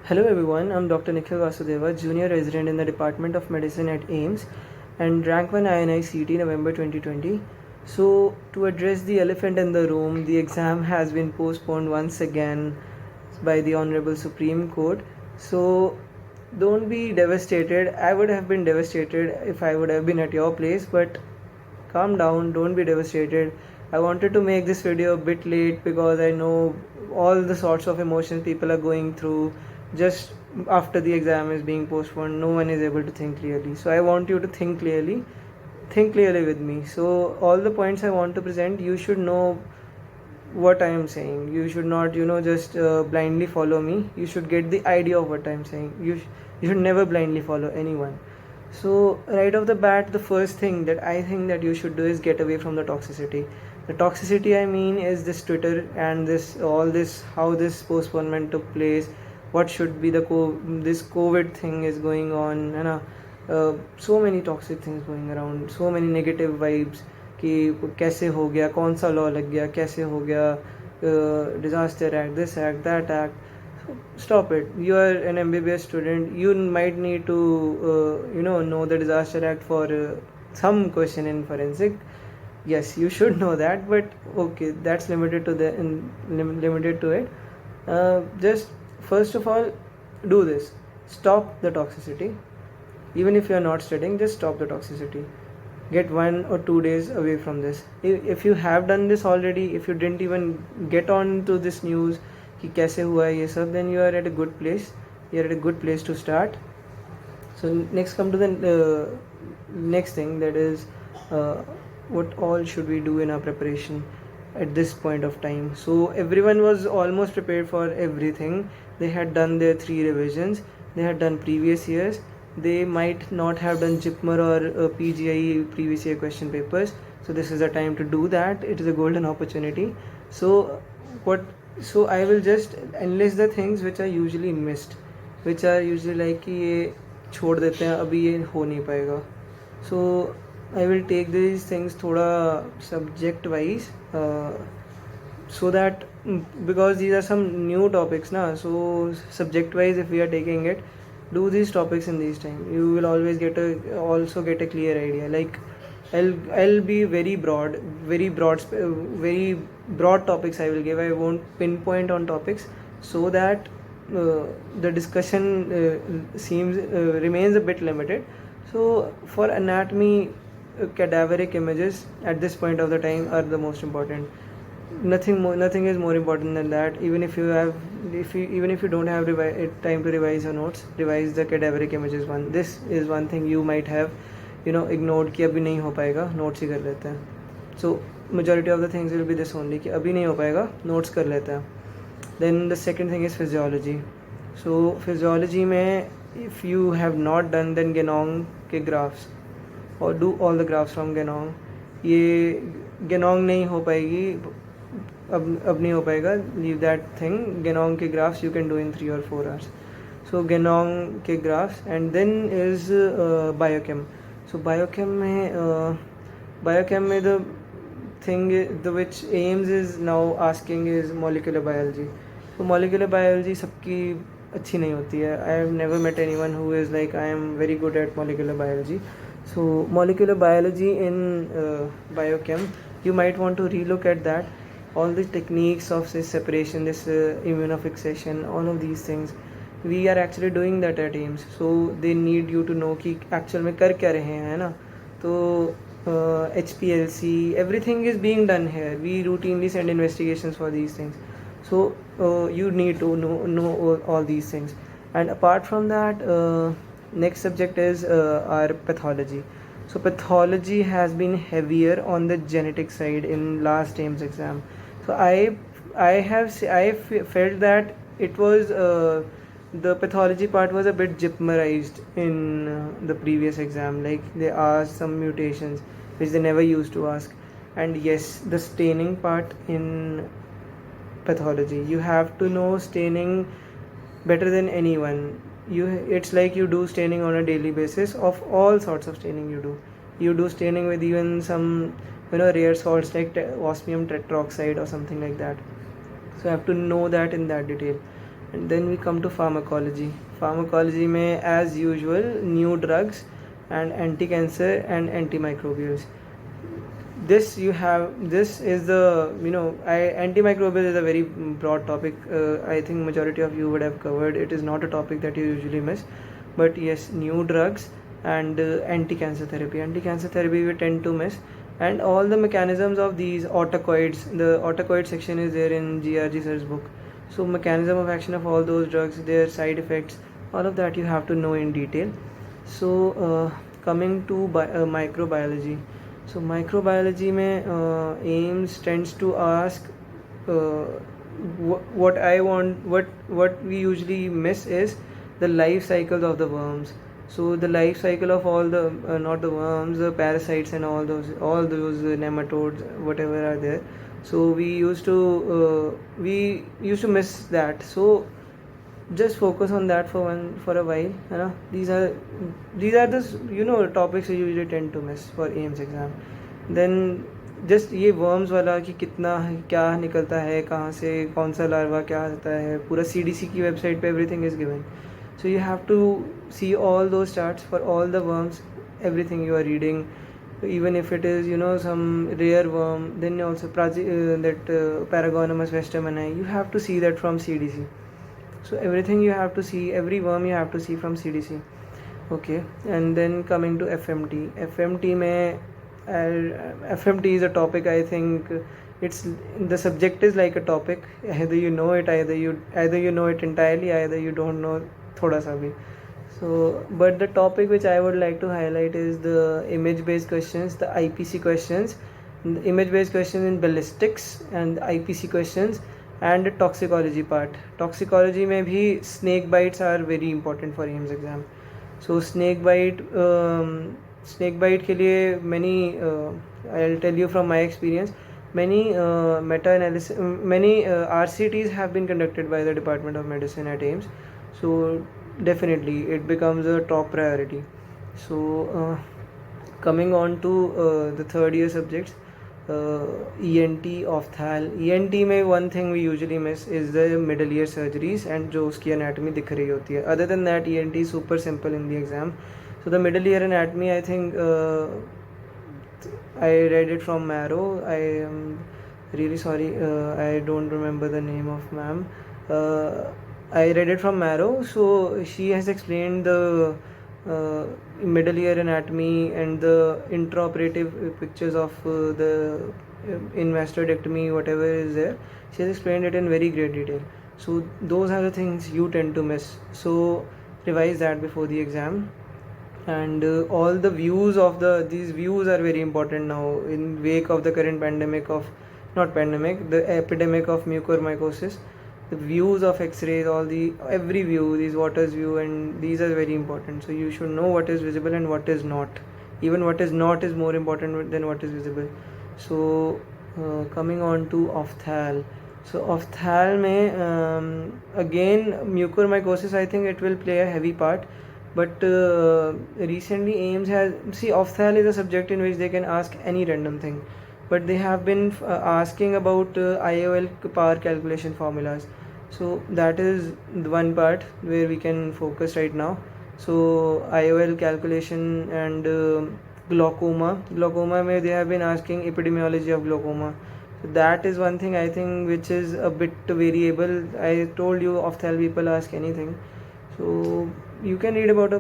Hello everyone, I'm Dr. Nikhil Vasudeva, Junior Resident in the Department of Medicine at AIIMS and Rank 1 INI CT November 2020. So, to address the elephant in the room, the exam has been postponed once again by the Honorable Supreme Court. So, don't be devastated. I would have been devastated if I would have been at your place, but calm down, don't be devastated. I wanted to make this video a bit late because I know all the sorts of emotions people are going through just after the exam is being postponed. No one is able to think clearly, so I want you to think clearly with me. So all the points I want to present, you should know what I am saying. You should not just blindly follow me. You should get the idea of what I am saying. You should never blindly follow anyone. So right off the bat, the first thing that I think that you should do is get away from the toxicity. The toxicity I mean is this Twitter and this how this postponement took place. What should be this COVID thing is going on, and so many toxic things going around, so many negative vibes कि कैसे हो गया, कौन सा law लग गया, कैसे हो गया, disaster act, this act, that act. Stop it. You are an MBBS student. You might need to know the disaster act for some question in forensic. Yes, you should know that, but okay, that's limited to it. Just first of all, do this. Stop the toxicity. Even if you are not studying, just stop the toxicity. Get 1 or 2 days away from this. If you have done this already, if you didn't even get on to this news कि कैसे हुआ है ये सब, then you are at a good place. You are at a good place to start. So next come to the next thing, that is what all should we do in our preparation at this point of time. So everyone was almost prepared for everything. They had done their 3 revisions. They had done previous years. They might not have done JIPMER or PGI previous year question papers. So this is the time to do that. It is a golden opportunity. So I will just enlist the things which are usually missed, which are usually like कि ये छोड़ देते हैं, अभी ये हो नहीं पाएगा. So I will take these things थोड़ा subject wise, so that because these are some new topics na, so subject wise if we are taking it, do these topics in these time. You will always get a clear idea. Like I'll be very broad topics I will give. I won't pinpoint on topics, so that the discussion remains a bit limited. So for anatomy, cadaveric images at this point of the time are the most important. Nothing is more important than that. Even if you don't have time to revise your notes, revise the cadaveric images one. This is one thing you might have ignored कि अभी नहीं हो पाएगा, notes ही कर लेते हैं. So majority of the things will be this only कि अभी नहीं हो पाएगा, notes कर लेते हैं. Then the second thing is physiology. So physiology में if you have not done then Genong के graphs, or do all the graphs from Genong. ये Genong नहीं हो पाएगी, अब नहीं हो पाएगा. Leave that thing. Genong के graphs you can do in 3 or 4 hours. So Genong के graphs, and then is biochem. So biochem में the thing which AIIMS is now asking is molecular biology. So molecular biology सबकी अच्छी नहीं होती है. I have never met anyone who is like I am very good at molecular biology. So molecular biology in biochem, you might want to relook at that. All the techniques of this separation, this immunofixation, all of these things, we are actually doing that at AIIMS. So they need you to know कि actual में कर क्या रहे हैं, है ना. तो HPLC, everything is being done here. We routinely send investigations for these things. So you need to know all these things. And apart from that, next subject is our pathology. So pathology has been heavier on the genetic side in last AIIMS exam. So I felt that it was the pathology part was a bit JIPMERized in the previous exam. Like they asked some mutations which they never used to ask. And yes, the staining part in pathology, you have to know staining better than anyone. It's like you do staining on a daily basis of all sorts of staining you do staining with even some rare salts like osmium tetroxide or something like that. So you have to know that in that detail. And then we come to pharmacology. Pharmacology में as usual new drugs and anti-cancer and antimicrobials. This is the, antimicrobial is a very broad topic. I think majority of you would have covered. It is not a topic that you usually miss, but yes, new drugs and anti-cancer therapy we tend to miss, and all the mechanisms of these autocoids. The autocoid section is there in GRG sir's book. So mechanism of action of all those drugs, their side effects, all of that you have to know in detail. So coming to microbiology. So microbiology में AIIMS tends to ask what we usually miss is the life cycles of the worms. So the life cycle of all the not the worms, the parasites and all those nematodes, whatever are there. So we used to miss that. So just focus on that for a while. These are the topics you usually tend to miss for AIIMS exam. Then just ये worms वाला कि कितना क्या निकलता है, कहाँ से कौन सा लार्वा क्या आता है, पूरा CDC की वेबसाइट पे everything is given. So you have to see all those charts for all the worms, everything you are reading, even if it is some rare worm. Then also Paragonomus westermanni, you have to see that from CDC. So everything you have to see, every worm you have to see from CDC. Okay, and then coming to FMT. FMT is a topic. I think the subject is like a topic. Either you know it, either you know it entirely, either you don't know thoda sa bhi. So, but the topic which I would like to highlight is the image-based questions, the IPC questions, the image-based questions in ballistics, and the IPC questions, and the toxicology part. Toxicology में भी snake bites are very important for AIIMS exam. So snake bite के लिए many I'll tell you from my experience, many meta-analysis, many RCTs have been conducted by the Department of Medicine at AIIMS. So definitely it becomes a top priority. So coming on to the third year subjects, ENT, ऑफ्थैल. ENT में one thing we usually miss is the middle ear surgeries and जो उसकी anatomy दिख रही होती है. Other than that, ENT is super simple in the exam. So the middle ear anatomy, I think I read it from Marrow. I am really sorry, I don't remember the name of ma'am. I read it from Marrow. So she has explained the middle ear anatomy and the intraoperative pictures of the investoidectomy, whatever is there. She has explained it in very great detail. So those are the things you tend to miss. So revise that before the exam. And all the views of these views are very important now in wake of the current the epidemic of mucormycosis. The views of X-rays, every view, these Waters view, and these are very important. So you should know what is visible and what is not. Even what is not is more important than what is visible. So coming on to ophthalm. So ophthalm में again mucormycosis, I think it will play a heavy part. But recently AIIMS has, ophthalm is a subject in which they can ask any random thing. But they have been asking about IOL power calculation formulas. So that is the one part where we can focus right now. So IOL calculation and glaucoma mein they have been asking epidemiology of glaucoma. So that is one thing I think which is a bit variable. I told you ophthalm people ask anything. So you can read about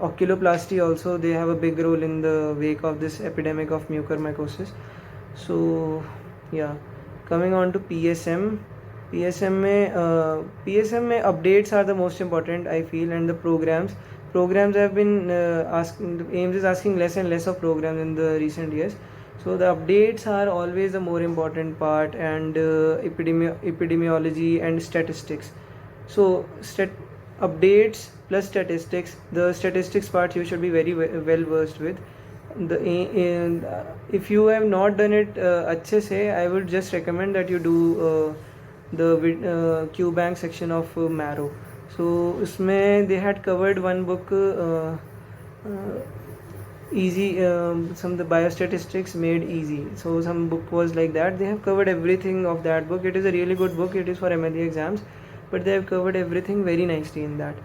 oculoplasty also. They have a big role in the wake of this epidemic of mucormycosis. So yeah, coming on to PSM में updates are the most important, I feel, and the programs have been AIIMS is asking less and less of programs in the recent years. So the updates are always the more important part, and epidemiology and statistics. So updates plus statistics. The statistics part you should be very well versed with. If you have not done it अच्छे से, I would just recommend that you do the QBank section of Marrow. So उसमें they had covered one book, easy, some the biostatistics made easy. So some book was like that. They have covered everything of that book. It is a really good book. It is for MLE exams. but they have covered everything very nicely in that.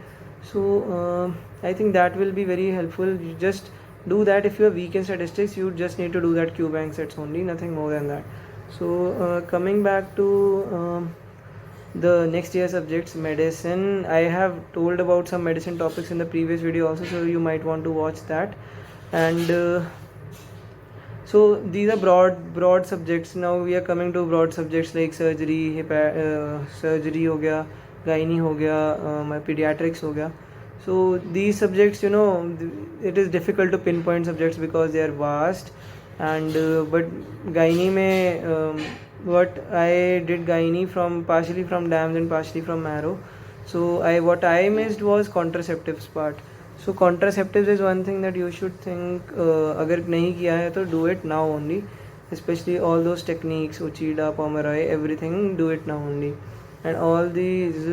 So I think that will be very helpful. You just do that. If you are weak in statistics, you just need to do that QBank sets only, nothing more than that. So coming back to the next year subjects, medicine, I have told about some medicine topics in the previous video also, so you might want to watch that. And so these are broad subjects. Now we are coming to broad subjects like surgery, surgery हो गया, gynae हो गया, pediatrics हो गया. So these subjects, it is difficult to pinpoint subjects because they are vast. And but gynae में what I did gynae from partially from DAMS and partially from Marrow. So what I missed was contraceptives part. So contraceptives is one thing that you should think, अगर नहीं किया है तो do it now only, especially all those techniques, Uchida, Pomeroy, everything, do it now only. And all these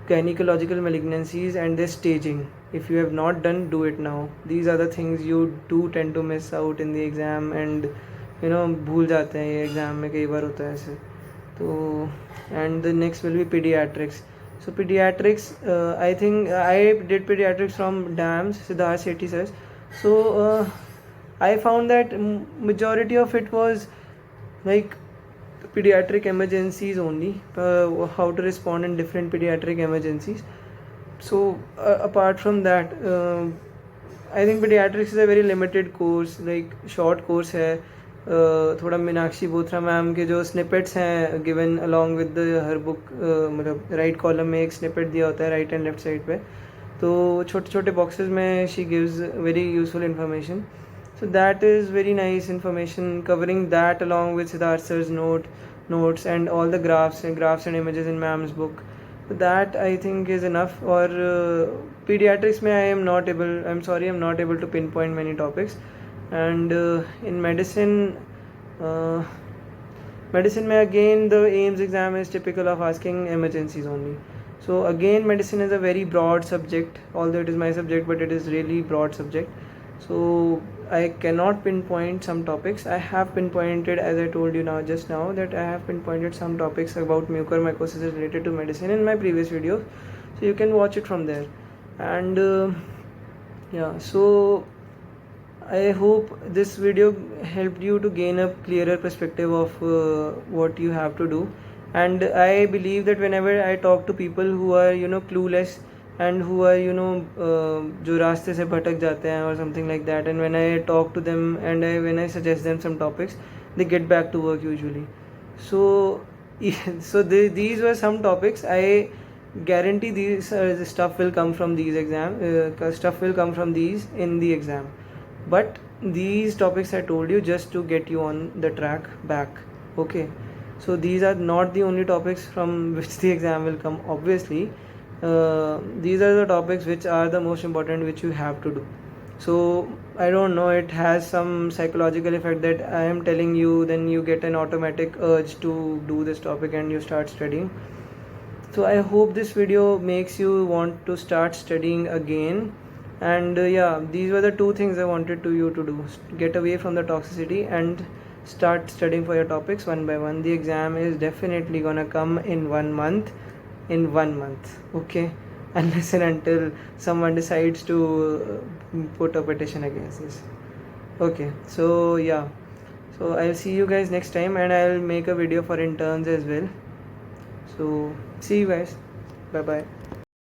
gynecological malignancies and their staging, if you have not done, do it now. These are the things you do tend to miss out in the exam, and भूल जाते हैं ये exam में, कई बार होता है ऐसे. तो and the next will be pediatrics. So pediatrics, I think I did pediatrics from DAMS, Siddharth Sethi sir. So I found that majority of it was like pediatric emergencies only, how to respond in different pediatric emergencies. So apart from that, I think pediatrics is a very limited course, like short course है. थोड़ा Meenakshi Bothra ma'am के जो snippets हैं given along with her book, मतलब right column में एक snippet दिया होता है राइट एंड लेफ्ट साइड पे, तो छोटे छोटे बॉक्सेस में she gives very useful information. So that is very nice information, covering that along with Siddharth sir's notes and all the graphs and images in ma'am's book. So that I think is enough. Or pediatrics में I'm not able to pinpoint many topics. And in medicine में again the AIIMS exam is typical of asking emergencies only. So again medicine is a very broad subject, although it is my subject, but it is really broad subject. So I cannot pinpoint some topics. I have pinpointed, as I told you just now, that I have pinpointed some topics about mucormycosis related to medicine in my previous video, so you can watch it from there. And so I hope this video helped you to gain a clearer perspective of what you have to do. And I believe that whenever I talk to people who are clueless and who are जो रास्ते से भटक जाते हैं or something like that, and when I talk to them and when I suggest them some topics, they get back to work usually. So these were some topics. I guarantee these stuff will come from these stuff will come from these in the exam, but these topics I told you just to get you on the track back. Okay, so these are not the only topics from which the exam will come, obviously. These are the topics which are the most important, which you have to do. So I don't know, it has some psychological effect that I am telling you, then you get an automatic urge to do this topic and you start studying. So I hope this video makes you want to start studying again. And these were the two things I wanted you to do: get away from the toxicity and start studying for your topics one by one. The exam is definitely gonna come in 1 month. Okay, unless and until someone decides to put a petition against this. Okay, so so I'll see you guys next time, and I'll make a video for interns as well. So see you guys, bye bye.